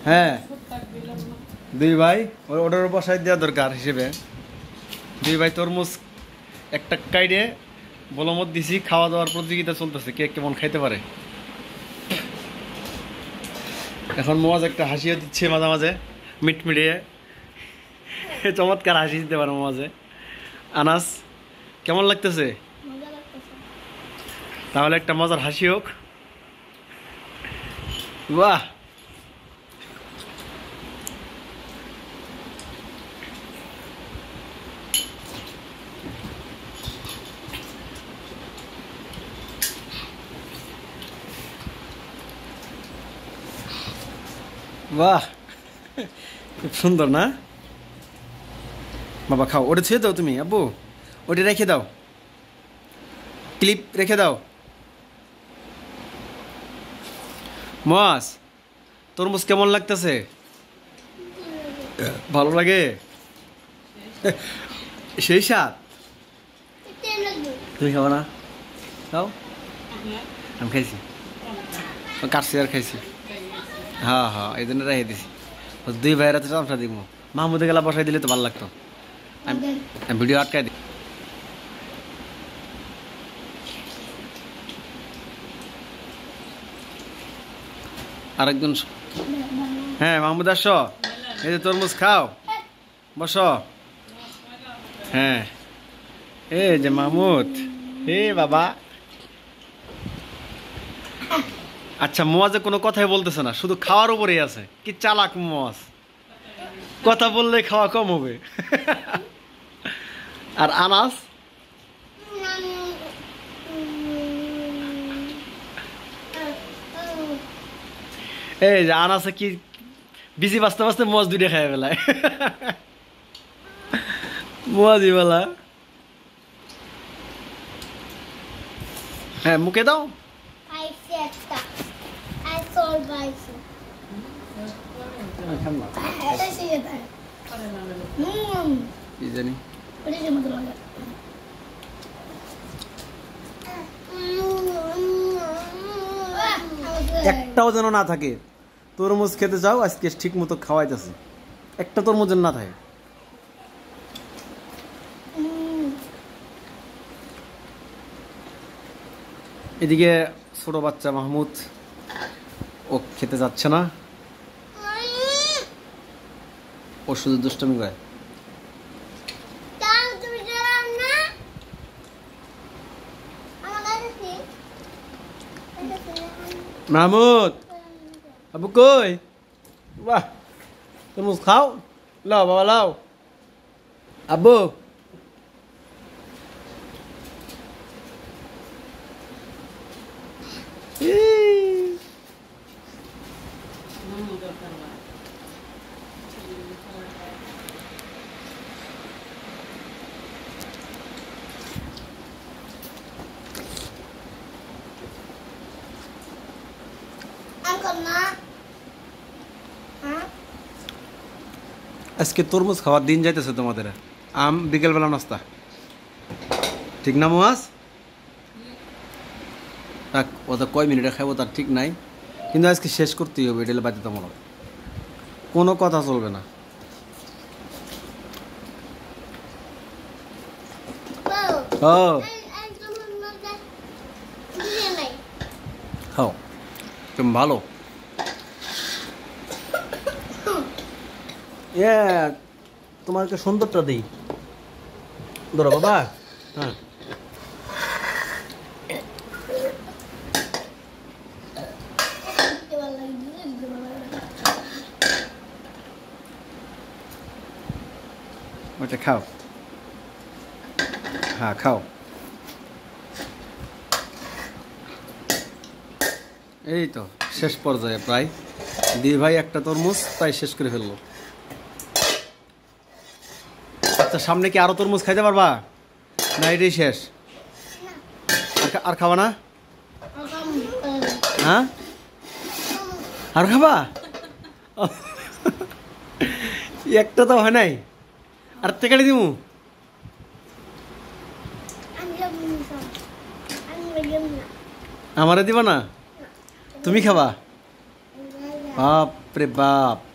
হ্যাঁ দুই ভাই অর্ডার বসাই দেওয়া দরকার হিসেবে দুই ভাই তরমুজ একটা কাইডে বলমত দিছি খাওয়া দাওয়ার প্রতিযোগিতা চলতেছে কে কেমন খাইতে পারে এখন মোয়াজ একটা হাসিও দিচ্ছে মাঝে মাঝে মিটমিটিয়ে চমৎকার হাসি দিতে পারে মোয়াজে আনাস কেমন লাগতেছে তাহলে একটা মজার হাসি হোক বাহ বাহ খুব সুন্দর না বাবা খাও ওটা ছেড়ে দাও তুমি আব্বু ওটা রেখে দাও ক্লিপ রেখে দাও মাস তরমুজ কেমন লাগতেছে ভালো লাগে সেই স্বাদ তুমি খাবো না খাও আমি খাইছি কাটছি আর খাইছি হ্যাঁ হ্যাঁ এই জন্য রেখে দিছি দুই ভাইয়ের হাতে চামচা দিব মাহমুদে গেলা বসাই দিলে তো ভালো লাগতো আমি ভিডিও আটকাই দিই আরেকজন হ্যাঁ মাহমুদ আসো এই যে তরমুজ খাও বসো হ্যাঁ এই যে মাহমুদ হে বাবা আচ্ছা মোয়াজে কোনো কথাই বলতেছে না শুধু খাওয়ার উপরেই আছে কি চালাক মোয়াজ কথা বললে খাওয়া কম হবে আর আনাস এই যে আনাসে কি বিজি বাঁচতে বাঁচতে মোয়াজ দুইটা খাই বেলায় মোয়াজি বেলা হ্যাঁ মুখে দাও কি জানি একটাও যেন না থাকে তরমুজ খেতে যাও আজকে ঠিক মতো খাওয়াইতেছে একটা তরমুজ যেন না থাকে এদিকে ছোট বাচ্চা মাহমুদ ও খেতে যাচ্ছে না ও শুধু দুষ্টামি করে মাহমুদ আবু কই বাহ তরমুজ খাও লাও বাবা লাও আব্বু আজকে তরমুজ খাওয়ার দিন যাইতেছে তোমাদের আম বিকেলবেলা নাস্তা ঠিক না মোয়াজ ওটা কয় মিনিটে খাবো তার ঠিক নাই কিন্তু আজকে শেষ করতেই হবে এটা বাধ্যতামূলক কোনো কথা চলবে না ও খাও তুমি ভালো তোমাকে সুন্দরটা দিই ধরো বাবা হ্যাঁ ওটা খাও হ্যাঁ খাও এই তো শেষ পর্যায়ে প্রায় দুই ভাই একটা তরমুজ প্রায় শেষ করে ফেললো আচ্ছা সামনে কি আরো তরমুজ খাইতে পারবা না এটাই শেষ আর খাবা না হ্যাঁ আর খাবা একটা তো হয় নাই আর টেকাটি দিমু আমারে দিবা না তুমি খাবা বাপ বাপ রে বাপ।